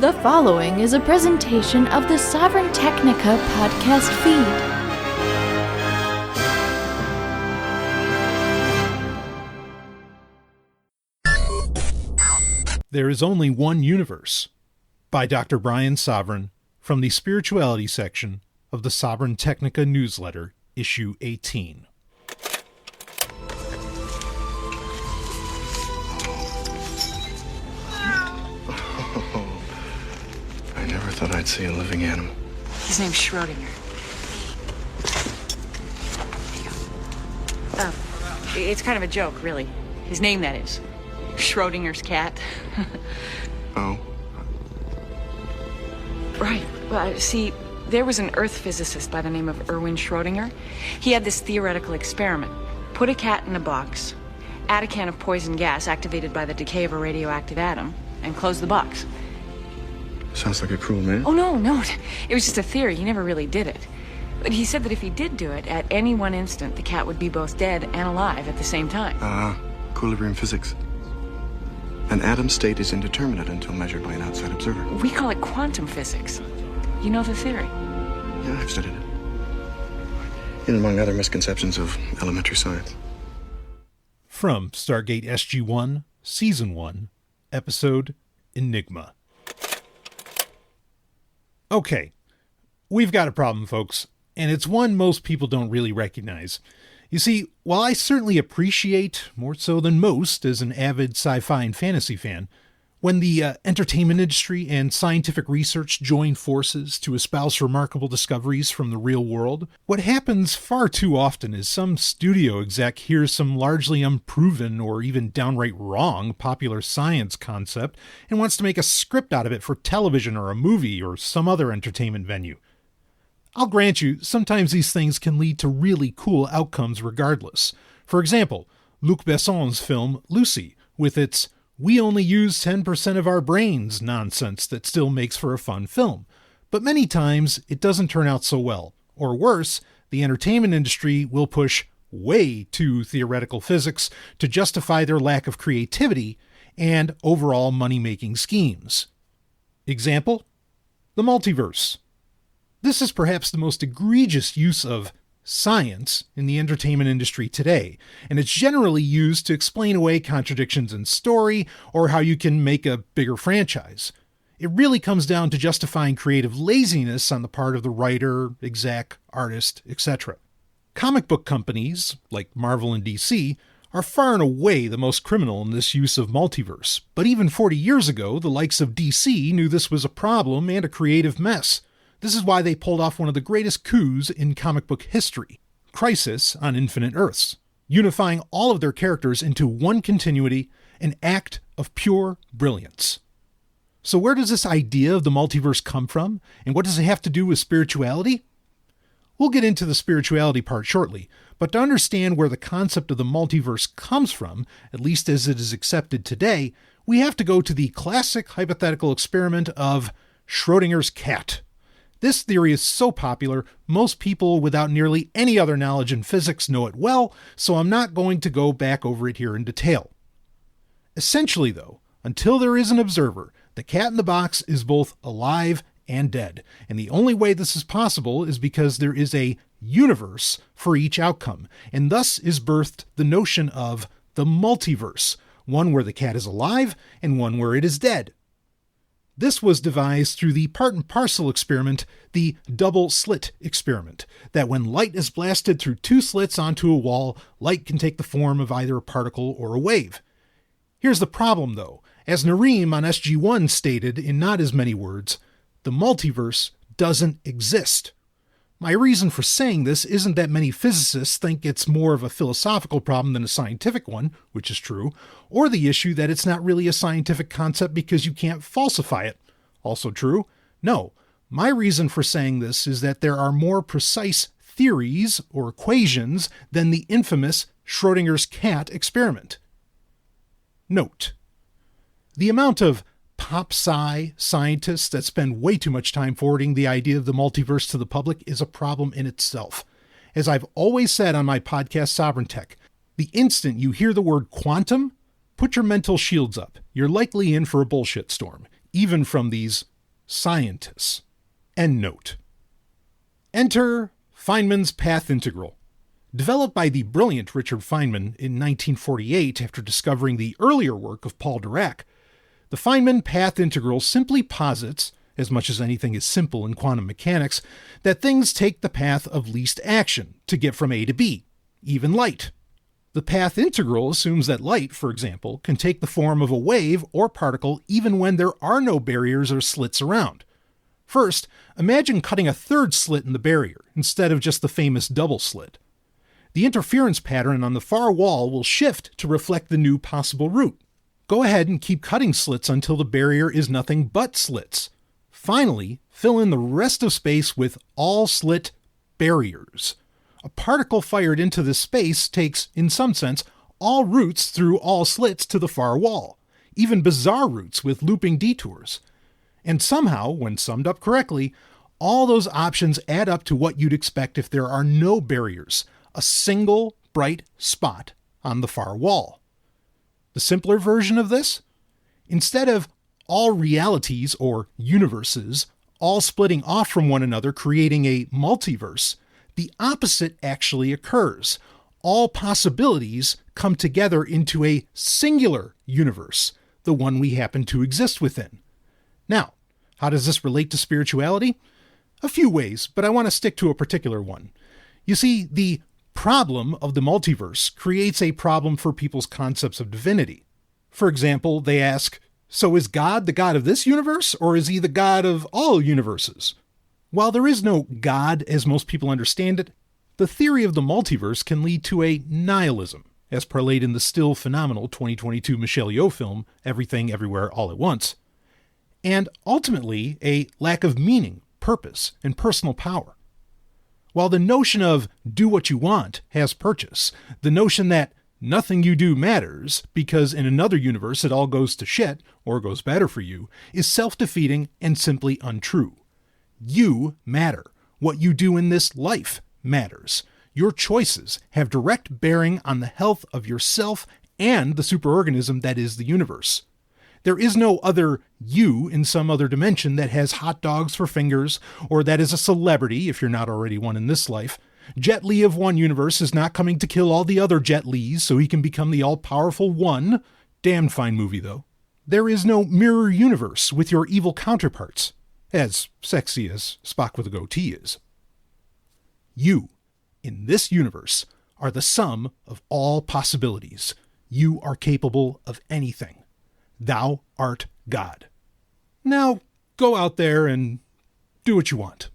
The following is a presentation of the Sovryn Technica podcast feed. There is Only One Universe by Dr. Brian Sovryn from the Spirituality section of the Sovryn Technica newsletter, issue 18. I never thought I'd see a living animal. His name's Schrodinger. It's kind of a joke, really. His name, that is. Schrodinger's cat. Oh? Right. Well, see, there was an Earth physicist by the name of Erwin Schrodinger. He had this theoretical experiment. Put a cat in a box, add a can of poison gas activated by the decay of a radioactive atom, and close the box. Sounds like a cruel man. Oh, no. It was just a theory. He never really did it. But he said that if he did do it, at any one instant, the cat would be both dead and alive at the same time. Equilibrium physics. An atom state is indeterminate until measured by an outside observer. We call it quantum physics. You know the theory? Yeah, I've studied it. And among other misconceptions of elementary science. From Stargate SG-1, Season 1, Episode Enigma. Okay, we've got a problem, folks, and it's one most people don't really recognize. You see, while I certainly appreciate, more so than most as an avid sci-fi and fantasy fan, when the entertainment industry and scientific research join forces to espouse remarkable discoveries from the real world, what happens far too often is some studio exec hears some largely unproven or even downright wrong popular science concept and wants to make a script out of it for television or a movie or some other entertainment venue. I'll grant you, sometimes these things can lead to really cool outcomes regardless. For example, Luc Besson's film Lucy, with its "we only use 10% of our brains" nonsense that still makes for a fun film. But many times, it doesn't turn out so well. Or worse, the entertainment industry will push way too theoretical physics to justify their lack of creativity and overall money-making schemes. Example? The Multiverse. This is perhaps the most egregious use of science in the entertainment industry today, and it's generally used to explain away contradictions in story or how you can make a bigger franchise. It really comes down to justifying creative laziness on the part of the writer, exec, artist, etc. Comic book companies, like Marvel and DC, are far and away the most criminal in this use of multiverse, but even 40 years ago, the likes of DC knew this was a problem and a creative mess. This is why they pulled off one of the greatest coups in comic book history, Crisis on Infinite Earths, unifying all of their characters into one continuity, an act of pure brilliance. So where does this idea of the multiverse come from, and what does it have to do with spirituality? We'll get into the spirituality part shortly, but to understand where the concept of the multiverse comes from, at least as it is accepted today, we have to go to the classic hypothetical experiment of Schrodinger's cat. This theory is so popular, most people without nearly any other knowledge in physics know it well, so I'm not going to go back over it here in detail. Essentially, though, until there is an observer, the cat in the box is both alive and dead, and the only way this is possible is because there is a universe for each outcome, and thus is birthed the notion of the multiverse, one where the cat is alive and one where it is dead. This was devised through the part and parcel experiment, the double slit experiment, that when light is blasted through two slits onto a wall, light can take the form of either a particle or a wave. Here's the problem, though. As Nareem on SG-1 stated in not as many words, the multiverse doesn't exist. My reason for saying this isn't that many physicists think it's more of a philosophical problem than a scientific one, which is true, or the issue that it's not really a scientific concept because you can't falsify it, also true. No, my reason for saying this is that there are more precise theories or equations than the infamous Schrodinger's cat experiment. Note: the amount of pop-sci scientists that spend way too much time forwarding the idea of the multiverse to the public is a problem in itself. As I've always said on my podcast Sovryn Tech, the instant you hear the word quantum, put your mental shields up. You're likely in for a bullshit storm, even from these scientists. Endnote. Enter Feynman's path integral. Developed by the brilliant Richard Feynman in 1948 after discovering the earlier work of Paul Dirac, the Feynman path integral simply posits, as much as anything is simple in quantum mechanics, that things take the path of least action to get from A to B, even light. The path integral assumes that light, for example, can take the form of a wave or particle even when there are no barriers or slits around. First, imagine cutting a third slit in the barrier instead of just the famous double slit. The interference pattern on the far wall will shift to reflect the new possible route. Go ahead and keep cutting slits until the barrier is nothing but slits. Finally, fill in the rest of space with all slit barriers. A particle fired into this space takes, in some sense, all routes through all slits to the far wall, even bizarre routes with looping detours. And somehow, when summed up correctly, all those options add up to what you'd expect if there are no barriers, a single bright spot on the far wall. The simpler version of this? Instead of all realities or universes all splitting off from one another creating a multiverse, the opposite actually occurs. All possibilities come together into a singular universe, the one we happen to exist within. Now, how does this relate to spirituality? A few ways, but I want to stick to a particular one. You see, the problem of the multiverse creates a problem for people's concepts of divinity. For example, they ask, so is God the God of this universe, or is he the God of all universes? While there is no God as most people understand it, the theory of the multiverse can lead to a nihilism, as parlayed in the still phenomenal 2022 Michelle Yeoh film, Everything Everywhere All at Once, and ultimately a lack of meaning, purpose, and personal power. While the notion of do what you want has purchase, the notion that nothing you do matters because in another universe it all goes to shit or goes better for you is self-defeating and simply untrue. You matter. What you do in this life matters. Your choices have direct bearing on the health of yourself and the superorganism that is the universe. There is no other you in some other dimension that has hot dogs for fingers, or that is a celebrity, if you're not already one in this life. Jet Li of one universe is not coming to kill all the other Jet Lis so he can become the all-powerful one. Damned fine movie, though. There is no mirror universe with your evil counterparts, as sexy as Spock with a goatee is. You, in this universe, are the sum of all possibilities. You are capable of anything. Thou art God. Now, go out there and do what you want.